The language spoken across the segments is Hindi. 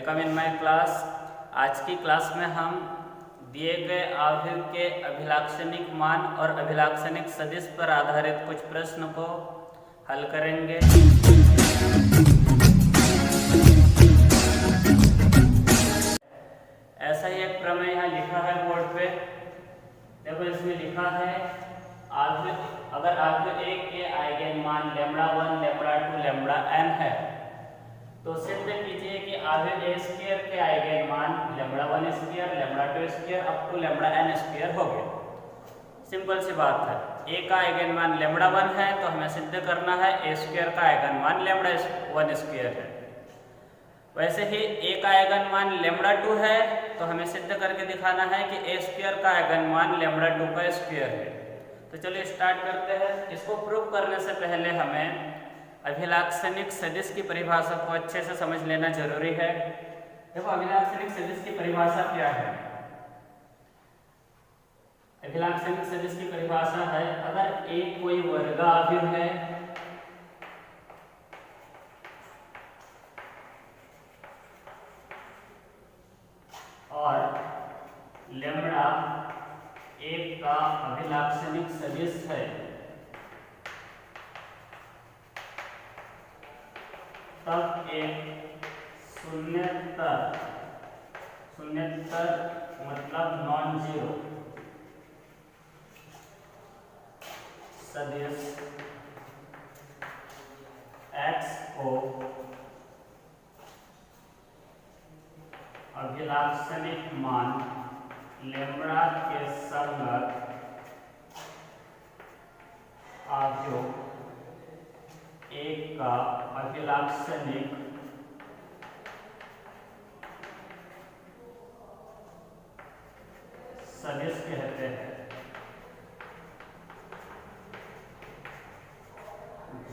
Welcome in my class. आज की क्लास में हम दिए गए आव्यूह के अभिलाक्षणिक मान और अभिलाक्षणिक सदिश पर आधारित कुछ प्रश्न को हल करेंगे। ऐसा ही एक प्रमेय यहाँ लिखा है बोर्ड पे। देखो इसमें लिखा है अगर आव्यूह A के आइगन मान λ1, λ2, λn है तो सिद्ध कीजिए कि आव्यूह A स्क्वायर के आइगन मान λ1 square, λ2 square up to λn square हो गए। सिंपल सी बात है। A का आइगन मान λ1 है तो हमें सिद्ध करना है A स्क्वायर का आइगन मान λ1 स्क्वायर है। वैसे ही A का आइगन मान λ2 है तो हमें सिद्ध करके दिखाना है कि A स्क्वायर का आइगन मान λ2 का स्क्वायर है। तो चलिए स्टार्ट करते हैं। इसको प्रूव करने से पहले हमें अभिलाक्षणिक सदिश की परिभाषा को अच्छे से समझ लेना जरूरी है। देखो अभिलाक्षणिक सदिश की परिभाषा क्या है। अभिलाक्षणिक सदिश की परिभाषा है, अगर A कोई वर्गाव्यूह है और लैम्ब्डा एक का अभिलाक्षणिक सदिश है तब एक शून्येतर मतलब नॉन जीरो सदिश x को अभिलाक्षणिक मान लैम्ब्डा के संगत आव्यूह एक का अभिलाक्षणिक सदिश कहते हैं,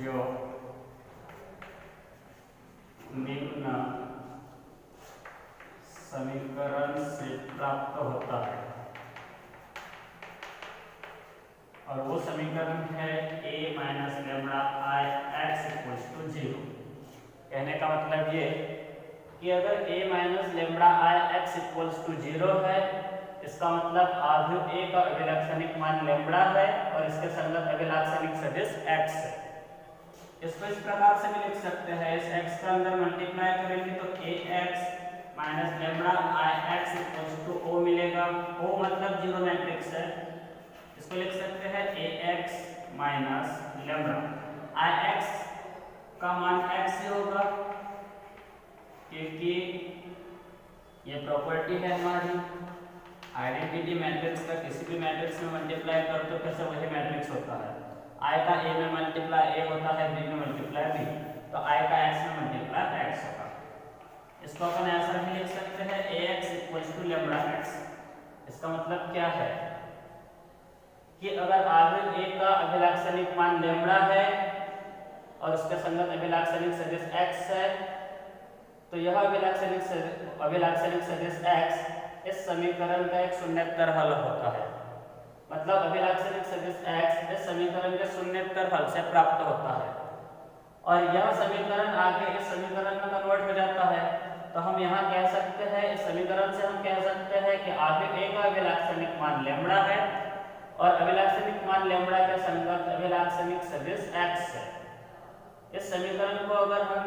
जो निम्न समीकरण से प्राप्त होता है। और वो समीकरण है A minus lambda I x equals to 0। कहने का मतलब ये कि अगर A minus lambda I x equals to 0 है, इसका मतलब आव्यूह A का अभिलाक्षणिक मान लैम्ब्डा है और इसके संगत अभिलाक्षणिक सदिश x है। इसको इस प्रकार से भी लिख सकते हैं, इस x का अंदर मल्टीप्लाई करेंगे तो ax minus lambda I x equals to O मिलेगा। O मतलब जीरो मैट्रिक्स है। इसको लिख सकते हैं ax माइनस लैम्ब्डा। ix का मान x ही होगा क्योंकि ये प्रॉपर्टी है हमारी। आइडेंटिटी मैट्रिक्स का किसी भी मैट्रिक्स में मल्टीप्लाई कर तो कैसे वही मैट्रिक्स होता है। I का A में मल्टीप्लाई A होता है, B में मल्टीप्लाई B, तो I का X में मल्टीप्लाई X होगा। इसको अपन ऐसा भी लिख सकते हैं ax equals to lambda x। इसका मतलब क्या है कि अगर आव्यूह A का अभिलाक्षणिक मान लैम्ब्डा है और उसके संगत अभिलाक्षणिक सदिश x है तो यह अभिलाक्षणिक सदिश x इस समीकरण का एक शून्येतर हल होता है। मतलब अभिलाक्षणिक सदिश x इस समीकरण के शून्येतर हल से प्राप्त होता है और यह समीकरण आगे इस समीकरण में कन्वर्ट हो जाता है। तो हम यहाँ कह सकते हैं, इस समीकरण से हम कह सकते हैं कि आव्यूह A का अभिलाक्षणिक मान लैम्ब्डा है और अभिलाक्षणिक मान लैम्ब्डा के संगत अभिलाक्षणिक सदिश x है। इस समीकरण को अगर हम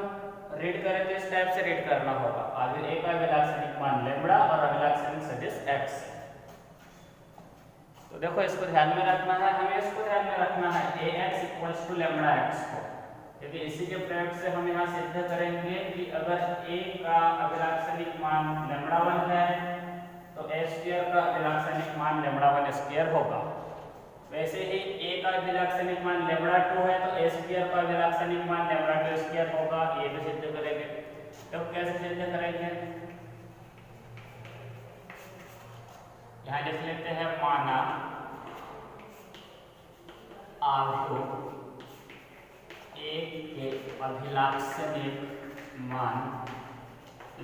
रीड करें तो इस टाइप से रीड करना होगा, आव्यूह A का अभिलाक्षणिक मान लैम्ब्डा और अभिलाक्षणिक सदिश x। तो देखो इसको ध्यान में रखना है, हमें इसको ध्यान में रखना है ax equals to lambda x को, क्योंकि इसी के प्रयोग से हम यहाँ सिद्ध करेंगे कि अगर A का अभिलाक्षणिक मान λ1 है तो A स्क्वायर का अभिलाक्षणिक मान λ1 स्क्वायर होगा। वैसे ही A का अभिलाक्षणिक मान λ2 है तो A स्क्वायर का अभिलाक्षणिक मान λ2 स्क्वायर होगा। ये भी सिद्ध करेंगे। तो कैसे सिद्ध करेंगे, यहाँ लिख लेते हैं, माना आव्यूह A के अभिलाक्षणिक मान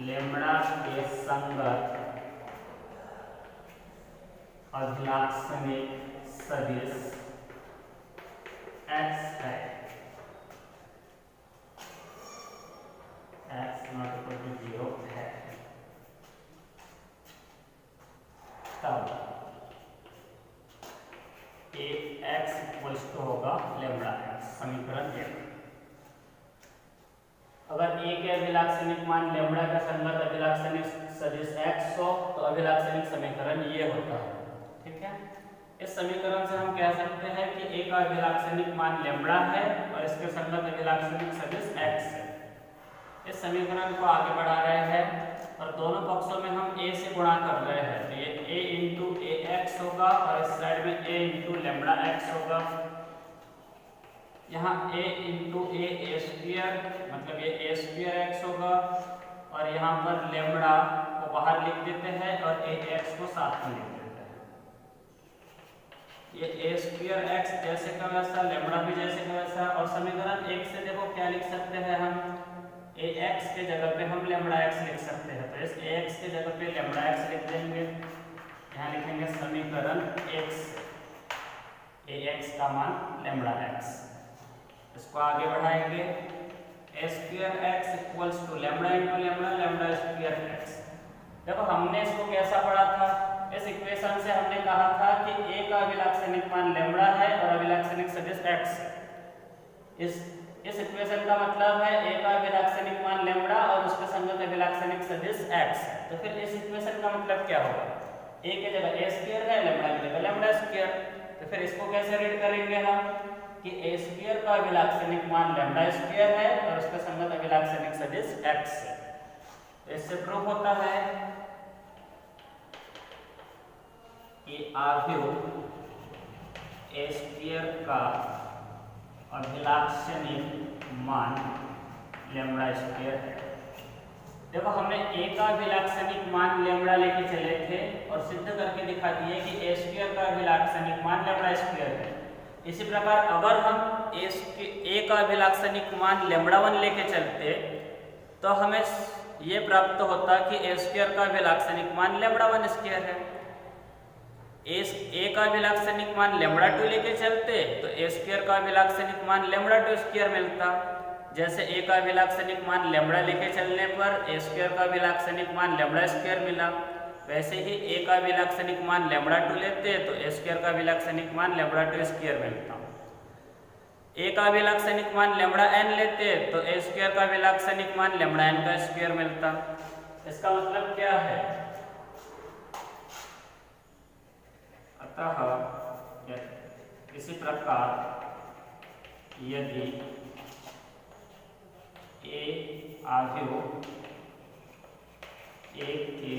लैम्ब्डा के संगत अभिलाक्षणिक सदिश x है, x नॉट इक्वल टू 0 है। एक्स इक्वल्स टू होगा लेमड़ा एक्स, समीकरण 1। अगर ए के अभिलाक्षणिक मान लेमड़ा का संगत अभिलाक्षणिक सदिश एक्स हो तो अभिलाक्षणिक समीकरण ये होता है। ठीक है, इस समीकरण से हम कह सकते हैं कि ए का अभिलाक्षणिक मान लेमड़ा है और इसके संगत अभिलाक्षणिक सदिश एक्स है। इस समीकरण को आगे बढ़ा रहे हैं और दोनों पक्षों में हम ए से गुणा कर रहे हैं, तो ये a इंटू ए एक्स होगा और इस साइड में a इंटू लेमड़ा एक्स होगा। यहाँ a इंटू ए स्क्वायर मतलब ये a स्क्वायर एक्स होगा और यहाँ पर लेमड़ा को बाहर लिख देते हैं और a एक्स को साथ में लिख देते हैं। ये a स्क्वायर एक्स जैसे का वैसा, लेमड़ा भी जैसे का वैसा। और समीकरण 1 से देखो क्या लिख सकते हैं हम, ए एक्स के जगह पे हम लेमड़ा एक्स लिख सकते हैं, तो इस ए एक्स के जगह पे लेमड़ा एक्स लिख देंगे। यहाँ लिखेंगे समीकरण 1 से ए एक्स का मान लेमड़ा एक्स। इसको आगे बढ़ाएंगे, A square x equals to lambda into lambda, lambda square x. देखो हमने इसको कैसा पढ़ा था, इस इक्वेशन से हमने कहा था कि ए का अभिलाक्षणिक मान लेमड़ा है और अभिलाक्षणिक सदिश एक्स है। इस इक्वेशन का मतलब है ए का अभिलाक्षणिक मान लेमड़ा और उसके संगत अभिलाक्षणिक सदिश एक्स है। तो फिर इस इक्वेशन का मतलब क्या होगा, ए के जगह ए स्क्वायर है, लेमड़ा की जगह लेमड़ा स्क्वायर। तो फिर इसको कैसे रीड करेंगे हम कि ए स्क्वायर का अभिलाक्षणिक मान लेमड़ा स्क्वायर है और उसके संगत अभिलाक्षणिक सदिश एक्स है। तो इससे प्रूफ होता है कि आव्यूह ए स्क्वायर का अभिलाक्षणिक मान लेमड़ा स्क्वायर है। देखो हमने ए का अभिलाक्षणिक मान लेमड़ा लेके चले थे और सिद्ध करके दिखा दिए कि ए स्क्वायर का अभिलाक्षणिक मान लेमड़ा स्क्वायर है। इसी प्रकार अगर हम ए का अभिलाक्षणिक मान लेमड़ा 1 लेके चलते तो हमें ये प्राप्त होता कि ए स्क्वायर का अभिलाक्षणिक मान लेमड़ा 1 स्क्वायर है। ए का अभिलाक्षणिक मान लेमड़ा 2 लेके चलते तो ए स्क्वायर का अभिलाक्षणिक मान लेमड़ा 2 स्क्वायर मिलता। जैसे ए का अभिलाक्षणिक मान लेमड़ा लेके चलने पर ए स्क्वायर का अभिलाक्षणिक मान लेमड़ा स्क्वायर मिला, वैसे ही ए का अभिलाक्षणिक मान लेमड़ा 2 लेते तो ए स्क्वायर का अभिलाक्षणिक मान लेमड़ा 2 स्क्वायर मिलता। ए का अभिलाक्षणिक मान लेमड़ा n लेते तो ए स्क्वायर का अभिलाक्षणिक मान लेमड़ा n का स्क्वायर मिलता। इसका मतलब क्या है, अतः इसी प्रकार यदि ए आव्यूह ए के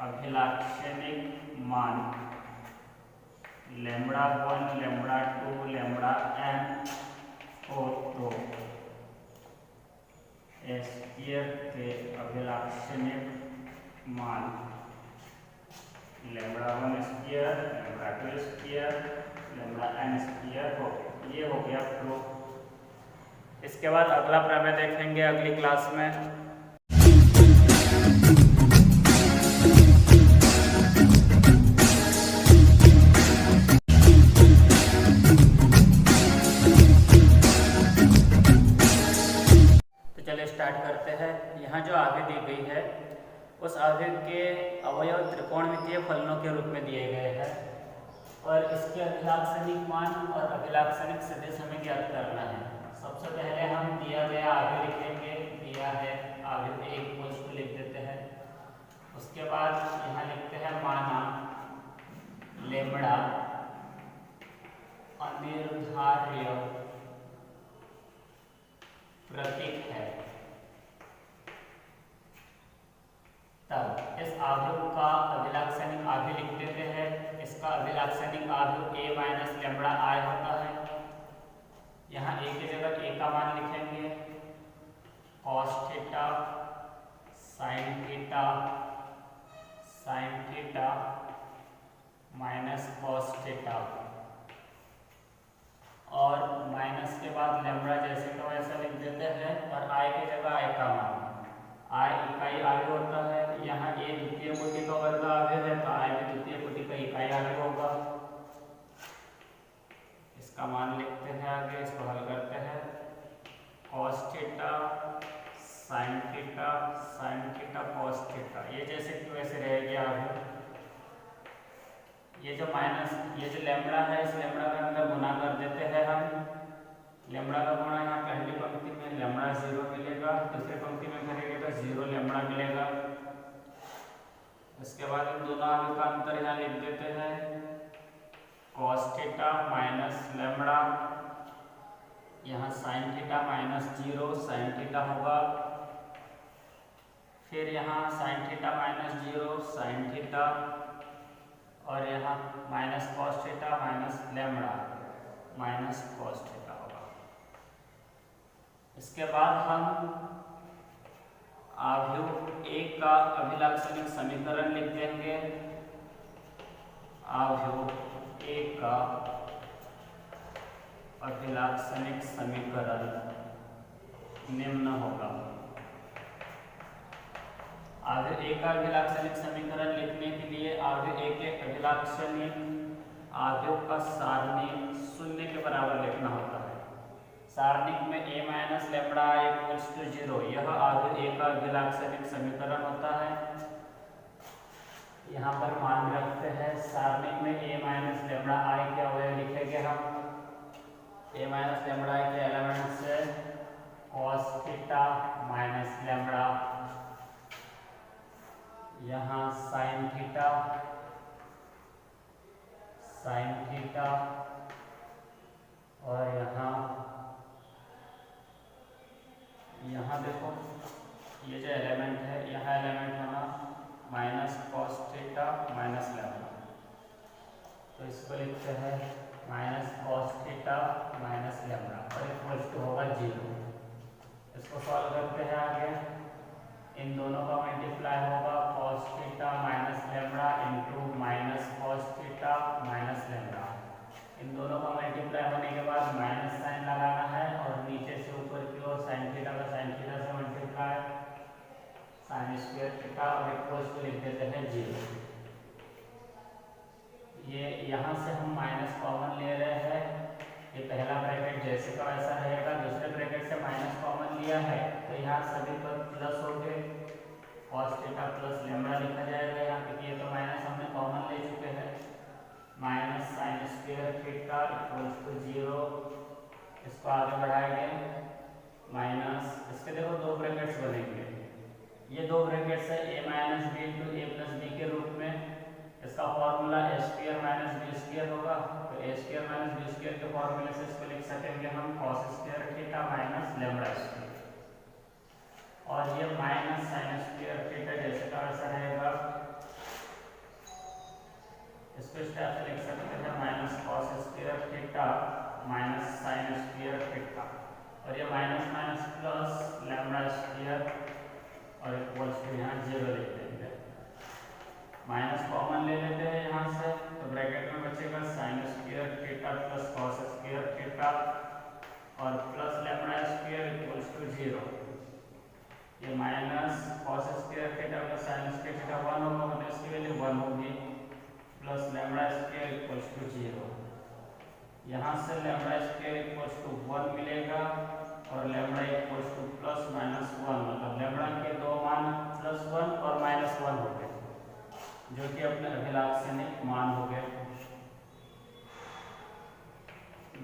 अभिलाक्षणिक मान लेमड़ा 1, लेमड़ा 2, लेमड़ा n हो तो ए स्क्वायर के अभिलाक्षणिक मान lambda 1 square, lambda 2 square, lambda n square हो। ये हो गया प्रूफ। इसके बाद अगला प्रमेय देखेंगे अगली क्लास में। तो चलिए स्टार्ट करते हैं। यहाँ जो आगे दी गई है उस आवेग के अवयव त्रिकोणमितीय फलनों के रूप में दिए गए हैं और इसके अभिलाक्षणिक मान और अभिलाक्षणिक सदिश हमें ज्ञात करना है। सबसे पहले हम दिया गया आवेग लिखेंगे, दिया है आवेग ए इक्वल्स टू लिख देते हैं। उसके बाद यहाँ लिखते हैं माना लेमड़ा अनिर्धार्य प्रतीक है, तब इस आव्यूह का अभिलाक्षणिक आव्यूह लिख देते हैं। इसका अभिलाक्षणिक आव्यूह a माइनस लेमड़ा i होता है। यहाँ a की जगह a का मान लिखेंगे, cos theta sin theta minus cos theta और माइनस के बाद लेमड़ा जैसे का वैसा लिख देते हैं और i की जगह i का मान। i इकाई आव्यूह होता है, यहाँ a द्वितीय कोटि का वर्ग आव्यूह है तो i भी द्वितीय कोटि का इकाई आव्यूह होगा। इसका मान लिखते हैं आगे, इसको हल करते हैं। cos theta sin theta cos theta, ये जैसे कि वैसे रहेगी आव्यूह। ये जो लैम्बडा है, इस लैम्बडा के अंदर गुना कर देते हैं हम। लैम्बडा का गुणा यहाँ पहली पंक्ति में लैम्बडा 0 मिलेगा, दूसरी पंक्ति में करेंगे तो 0 लैम्बडा मिलेगा। उसके बाद इन दोनों आगे का अंतर यहाँ लिख देते हैं, cos थीटा माइनस लैम्बडा, यहाँ sin theta minus 0 sin theta होगा, फिर यहाँ sin theta minus 0 sin theta, और यहाँ minus cos theta minus lambda minus cos theta होगा। इसके बाद हम आव्यूह A का अभिलाक्षणिक समीकरण लिख देंगे। आव्यूह A का अभिलाक्षणिक समीकरण निम्न होगा। आव्यूह A का अभिलाक्षणिक समीकरण लिखने के लिए आव्यूह A के अभिलाक्षणिक आव्यूह का सारणिक 0 के बराबर लिखना होता है। सारणिक में a minus lambda equals to 0, यह आव्यूह A का अभिलाक्षणिक समीकरण होता है। यहाँ पर मान रखते हैं सारणिक में a माइनस लैम्बडा आई के अवयव लिखेंगे हम। a माइनस लैम्बडा आई के एलिमेंट्स है cos थीटा माइनस लैम्बडा, यहाँ sin थीटा और यहाँ देखो ये जो एलिमेंट है, यहाँ एलिमेंट होना minus cos theta minus lambda, तो इसको लिखते हैं minus cos theta minus lambda और इक्वल्स टू होगा 0। इसको सॉल्व करते हैं आगे, इन दोनों का मल्टीप्लाई होगा cos theta minus lambda into minus cos theta minus lambda. इन दोनों का मल्टीप्लाई होने के बाद माइनस साइन लगाना है और नीचे से ऊपर की ओर साइन थीटा का साइन थीटा से मल्टीप्लाई साइन स्क्वायर थीटा और इक्वल्स को लिख देते हैं 0। ये यहाँ से हम माइनस कॉमन ले रहे हैं, ये पहला ब्रैकेट जैसे का वैसा रहेगा। दूसरे ब्रैकेट से माइनस कॉमन लिया है तो यहाँ सभी पर प्लस हो गए, cos थीटा प्लस लैम्बडा लिखा जाएगा यहाँ पे, ये तो माइनस हमने कॉमन ले चुके हैं। Minus sine square theta equals to 0, इसको आगे बढ़ाएंगे माइनस, इसके देखो दो ब्रैकेट्स बनेंगे, ये दो ब्रैकेट्स है a minus B into A plus B के रूप में। इसका formula a square minus B square होगा, तो a square minus B square के फॉर्मूले से इसको लिख सकेंगे हम cos square theta minus lambda square, और ये माइनस साइन स्क्वायर थीटा जैसे का वैसा रहेगा, इसको इस टाइप से लिख सकते हैं minus cos square theta minus sine square theta, और ये minus minus plus lambda square और इक्वल्स टू यहाँ 0 लिख देंगे। माइनस कॉमन ले लेते हैं यहाँ से, तो ब्रैकेट में बचेगा sine square theta plus cos square theta और plus lambda square equals to 0। ये minus cos square theta plus sine square theta 1 होगा, मतलब इसकी वैल्यू 1 होगी, plus lambda square equals to 0। यहाँ से लैम्बडा स्क्वायर इक्वल्स टू 1 मिलेगा और lambda equals two plus minus 1, मतलब लैम्बडा के दो मान प्लस 1 और माइनस 1 हो गए, जो कि अपने अभिलाक्षणिक मान हो गए,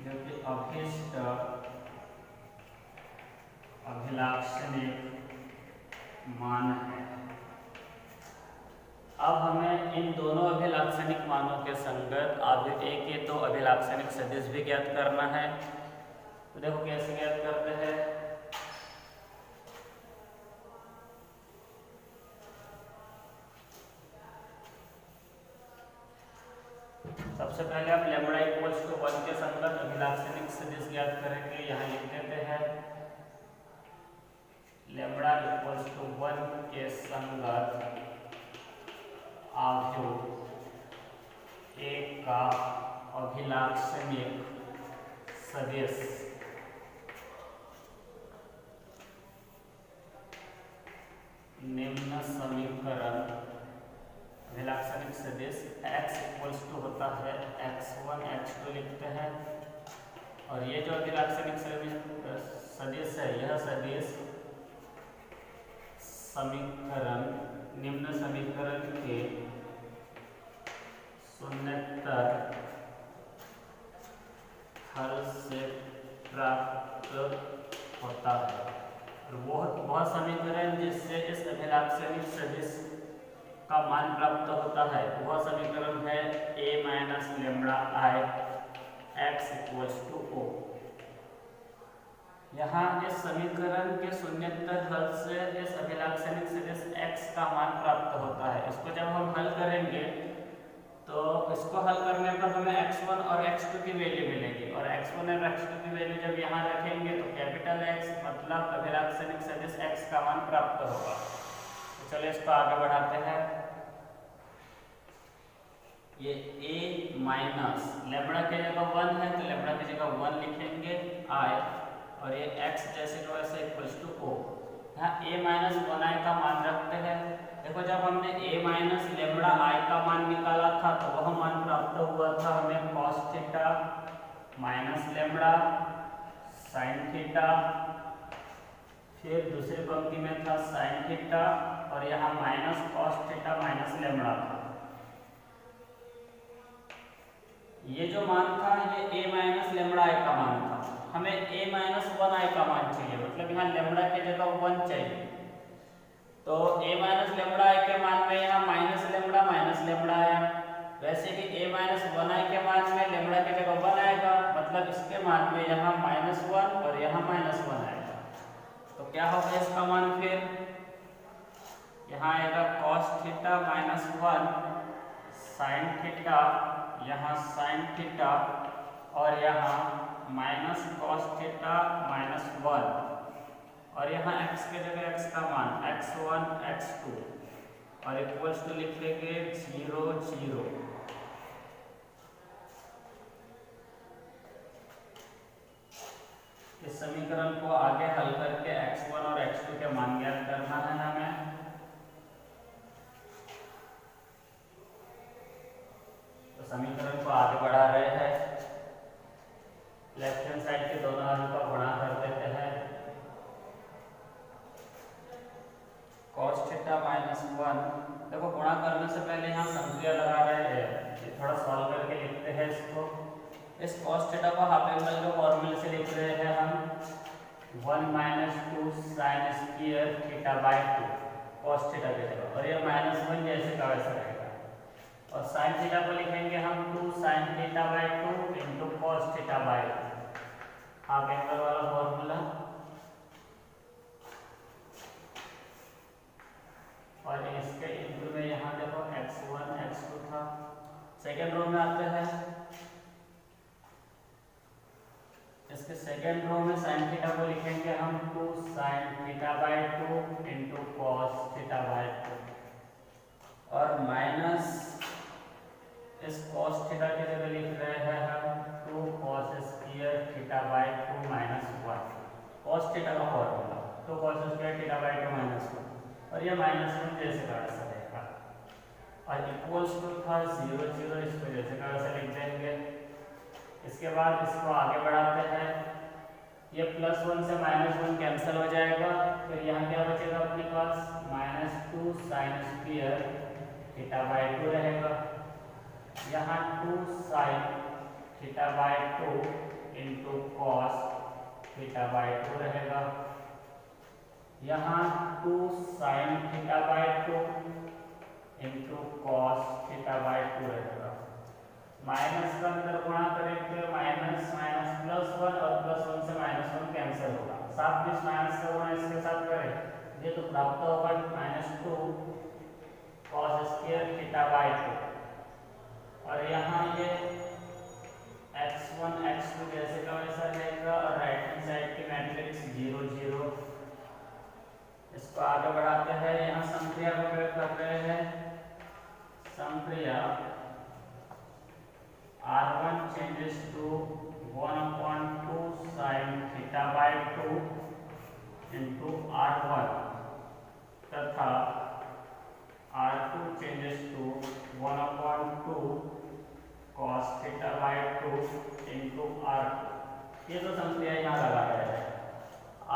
जो कि अभिष्ट अभिलाक्षणिक मान है। अब हमें इन दोनों अभिलाक्षणिक मानों के संगत आव्यूह A के दो अभिलाक्षणिक सदिश भी ज्ञात करना है। तो देखो कैसे ज्ञात करते हैं। सबसे पहले हम लैम्बडा इक्वल्स टू 1 के संगत अभिलाक्षणिक सदिश ज्ञात करेंगे। यहाँ लिख देते हैं लैम्बडा इक्वल्स टू 1 के संगत आव्यूह A का अभिलाक्षणिक सदिश निम्न समीकरण। अभिलाक्षणिक सदिश x इक्वल्स टू होता है x1 x2 लिखते हैं, और ये जो अभिलाक्षणिक सदिश है यह सदिश समीकरण निम्न समीकरण के शून्येतर हल से प्राप्त होता है। और वह समीकरण जिससे इस अभिलाक्षणिक सदिश का मान प्राप्त होता है वह समीकरण है a minus lambda I x equals to O. यहाँ इस समीकरण के शून्येतर हल से इस अभिलाक्षणिक सदिश x का मान प्राप्त होता है। इसको जब हम हल करेंगे तो इसको हल करने पर हमें x1 और x2 की वैल्यू मिलेगी, और x1 और x2 की वैल्यू जब यहाँ रखेंगे तो कैपिटल X मतलब अभिलाक्षणिक सदिश x का मान प्राप्त होगा। तो चलिए इसको आगे बढ़ाते हैं। ये a माइनस लेम्बड़ा की जगह 1 है तो लेम्बड़ा की जगह 1 लिखेंगे I, और ये x जैसे को वैसे इक्वल्स टू ओ। यहाँ a माइनस 1i का मान रखते हैं। देखो जब हमने a माइनस लेम्बड़ा i का मान निकाला था तो वह मान प्राप्त हुआ था हमें cos theta minus lambda sin theta, फिर दूसरी पंक्ति में था sin थीटा, और यहाँ minus cos theta minus lambda था। ये जो मान था ये a माइनस लेम्बड़ा i का मान था। हमें a माइनस 1i का मान चाहिए, मतलब यहाँ लेम्बड़ा की जगह 1 चाहिए। तो a माइनस लेम्बड़ा i के मान में यहाँ माइनस लेम्बड़ा आया, वैसे ही a माइनस 1i के मान में लेम्बड़ा की जगह 1 आएगा, मतलब इसके मान में यहाँ -1 और यहाँ -1 आएगा। तो क्या होगा इसका मान, फिर यहाँ आएगा cos theta minus 1 sin theta, यहाँ sin थीटा, और यहाँ माइनस cos थीटा माइनस 1, और यहाँ x के जगह x का मान x1 x2, और इक्वल्स टू लिखेंगे 0 0। इस समीकरण को आगे हल करके x1 और x2 के मान ज्ञात करना है हमें। तो समीकरण को आगे बढ़ा रहे हैं, लेफ्ट हैंड साइड के दोनों अंश का गुणा कर देते हैं। cos थीटा माइनस 1, देखो गुणा करने से पहले यहाँ संक्रिया लगा रहे हैं, थोड़ा सॉल्व करके लिखते हैं इसको। इस cos थीटा को हाफ एंगल के फॉर्मूले से लिख रहे हैं हम 1 minus 2 sign square theta by 2 cos theta की जगह, और ये -1 जैसे का वैसा रहेगा। और साइन थीटा को लिखेंगे हम 2 sine theta by 2 into cos theta by 2, half angle वाला फॉर्मूला। और इसके इंटू में यहाँ देखो x1 x2 था। सेकेंड रो में आते हैं, इसके सेकेंड रो में साइन थीटा को लिखेंगे हम 2 sine theta by 2 into cos theta by 2, और माइनस इस cos थीटा की जगह लिख रहे हैं हम 2 cos square theta by 2 minus 1, cos theta का formula 2 cos square theta by 2 minus 1, और ये -1 जैसे का वैसा रहेगा, और इक्वल्स टू था 0 0, इसको जैसे का वैसा लिख देंगे। इसके बाद इसको आगे बढ़ाते हैं, ये +1 से -1 कैंसिल हो जाएगा, फिर यहाँ क्या बचेगा अपने पास -2 साइन स्क्वायर थीटा बाई 2 रहेगा, यहाँ 2 sine theta by 2 into cos theta by 2 रहेगा, यहाँ 2 sine theta by 2 into cos theta by 2 रहेगा। माइनस का अंदर गुणा करेंगे माइनस माइनस +1, और +1 से -1 कैंसिल होगा, साथ में माइनस का गुणा इसके साथ करें ये तो प्राप्त होगा -2 cos स्क्वायर थीटा बाई 2, और यहाँ ये x1 x2 जैसे का वैसा रहेगा, और राइट हैंड साइड की मैट्रिक्स 0 0। इसको आगे बढ़ाते हैं, यहाँ संक्रिया को कर रहे हैं, संक्रिया R1 changes to 1/2 sin theta by 2 into R1, तथा R2 changes to 1/2 cos theta by 2 into R2। ये तो संक्रिया यहाँ लगा रहे हैं।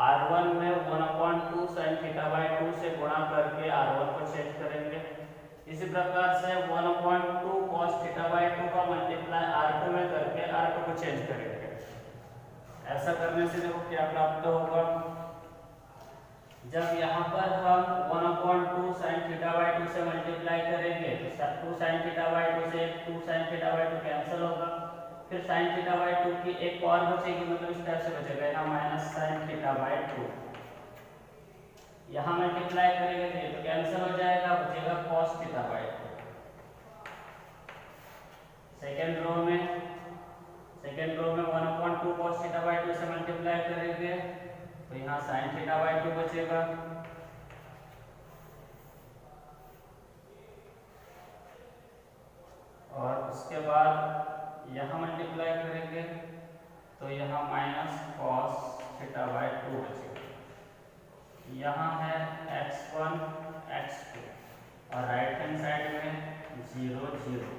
R1 में 1/2 sin थीटा बाई 2 से गुणा करके R1 को चेक करेंगे, इसी प्रकार से 1/2 cos θ/2 का मल्टीप्लाई R2 में करके R2 को चेंज करेंगे। ऐसा करने से देखो क्या प्राप्त होगा, जब यहाँ पर हम 1/2 sin θ/2 से मल्टीप्लाई करेंगे तो 2 sin θ/2 से 2 sin θ/2 कैंसिल होगा, फिर sin θ/2 की एक और बचेगी, मतलब इस टाइप से बचेगा यहाँ माइनस sin θ/2, यहाँ मल्टीप्लाई करेंगे तो कैंसिल हो जाएगा, बचेगा cos θ/2। सेकेंड रो में 1/2 cos θ/2 से मल्टीप्लाई करेंगे तो यहाँ sin θ/2 बचेगा, और उसके बाद यहाँ मल्टीप्लाई करेंगे तो यहाँ माइनस cos θ/2 बचेगा। यहाँ है x1 x2 और राइट हैंड साइड में 0 0।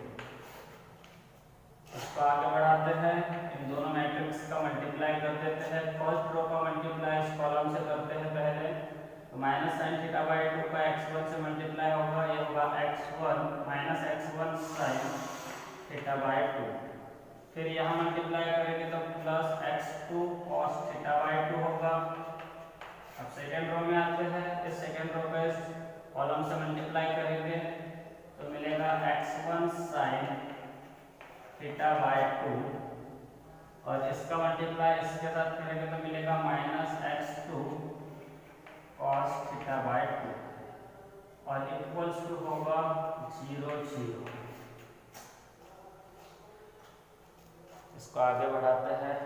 इसको आगे बढ़ाते हैं, इन दोनों मैट्रिक्स का मल्टीप्लाई कर देते हैं। फर्स्ट रो का मल्टीप्लाई इस कॉलम से करते हैं पहले, तो माइनस sin θ/2 का x1 से मल्टीप्लाई होगा, ये होगा x1 माइनस x1 sin θ/2। फिर यहाँ मल्टीप्लाई करेंगे तो प्लस x2 cos θ/2 होगा। अब सेकेंड रो में आते हैं, इस सेकेंड रो का इस कॉलम से मल्टीप्लाई करेंगे तो मिलेगा x1 sin θ/2, और इसका मल्टीप्लाई इसके साथ करेंगे तो मिलेगा माइनस x2 cos θ/2 और इक्वल्स टू होगा 0 0। इसको आगे बढ़ाते हैं,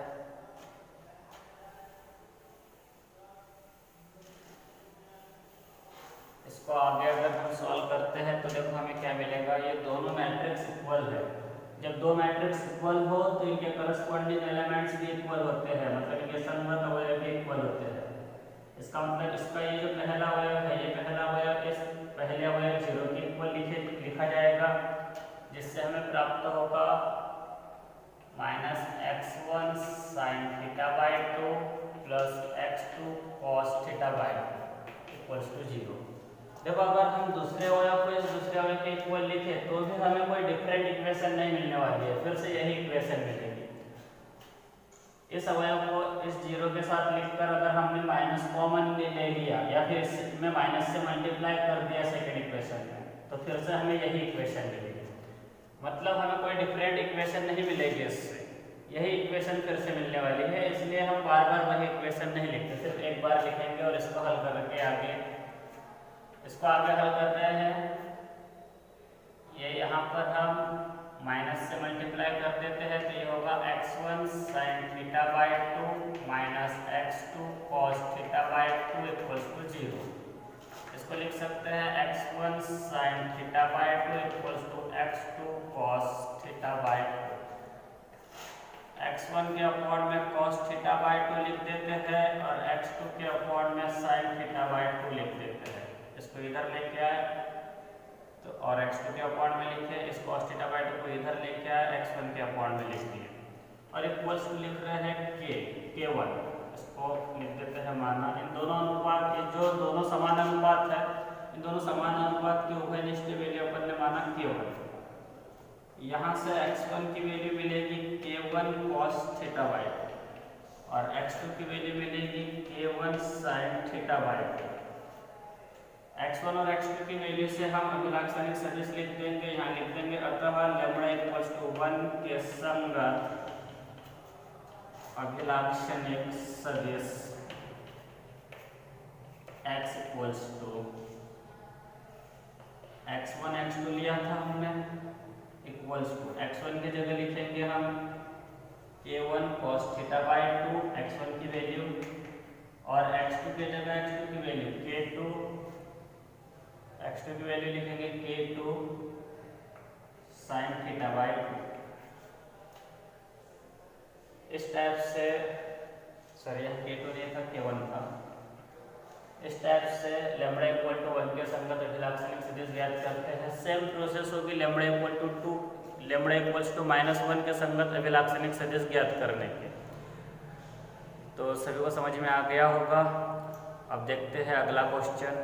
इसको आगे अगर हम सॉल्व करते हैं तो देखो हमें क्या मिलेगा, ये दोनों मैट्रिक्स इक्वल है। जब दो मैट्रिक्स इक्वल हो तो इनके करस्पॉन्डिंग एलिमेंट्स भी इक्वल होते हैं, मतलब इनके संगत अवयव भी इक्वल होते हैं। इसका मतलब इसका ये जो पहला अवयव है, ये पहला अवयव इस पहले अवयव 0 के इक्वल लिखा जाएगा, जिससे हमें प्राप्त होगा minus x1 sin θ/2 plus x2 cos θ/2 equals to 0। देखो अगर हम दूसरे अवयव को इस दूसरे अवयव के इक्वल लिखे तो भी हमें कोई डिफरेंट इक्वेशन नहीं मिलने वाली है, फिर से यही इक्वेशन मिलेगी। इस अवयव को इस 0 के साथ लिखकर अगर हमने माइनस कॉमन ले लिया या फिर इसमें माइनस से मल्टीप्लाई कर दिया सेकेंड इक्वेशन में, तो फिर से हमें यही इक्वेशन मिलेगी। मतलब हमें कोई डिफरेंट इक्वेशन नहीं मिलेगी, इससे यही इक्वेशन फिर से मिलने वाली है। इसलिए हम बार बार वही इक्वेशन नहीं लिखते, सिर्फ एक बार लिखेंगे और इसको हल करके आगे इसको आगे हल कर रहे हैं। ये यहाँ पर हम माइनस से मल्टीप्लाई कर देते हैं तो ये होगा x1 sin θ/2 minus x2 cos θ/2 equals to 0। इसको लिख सकते हैं x1 sin θ/2 equals to x2 cos θ/2। x1 के अपॉन में cos θ/2 लिख देते हैं और x2 के अपॉन में sin θ/2 लिख देते हैं। इसको इधर लेके आए तो और x2 के अपॉन में लिखे, इस cos θ/2 को इधर लेके आए, x1 के अपॉन में लिख दिए और इक्वल्स टू लिख रहे हैं k1। इसको लिख देते हैं माना इन दोनों अनुपात, ये जो दोनों समान अनुपात है, इन दोनों समान अनुपात की उभयनिष्ठ वैल्यू अपन ने माना k1। यहाँ से x1 की वैल्यू मिलेगी k1 cos θ/2 और x2 की वैल्यू मिलेगी k1 sin θ/2। x1 और x2 की वैल्यू से हम अभिलाक्षणिक सदिश लिख देंगे, यहाँ लिख देंगे अतः लैम्ब्डा इक्वल्स टू 1 के संगत अभिलाक्षणिक सदिश x equals to x1 x2 लिया था हमने, इक्वल्स टू x1 की जगह लिखेंगे हम k1 cos θ/2 x1 की वैल्यू और x2 की जगह x2 की वैल्यू k2 x2 की वैल्यू लिखेंगे k2 sin θ/2। इस टाइप से सॉरी यहाँ k2 नहीं था k1 था। इस टाइप से लैम्ब्डा इक्वल टू 1 के संगत अभिलाक्षणिक सदिश ज्ञात करते हैं। सेम प्रोसेस होगी lambda equal to 2 lambda equals to -1 के संगत अभिलाक्षणिक सदिश ज्ञात करने के। तो सभी को समझ में आ गया होगा। अब देखते हैं अगला क्वेश्चन।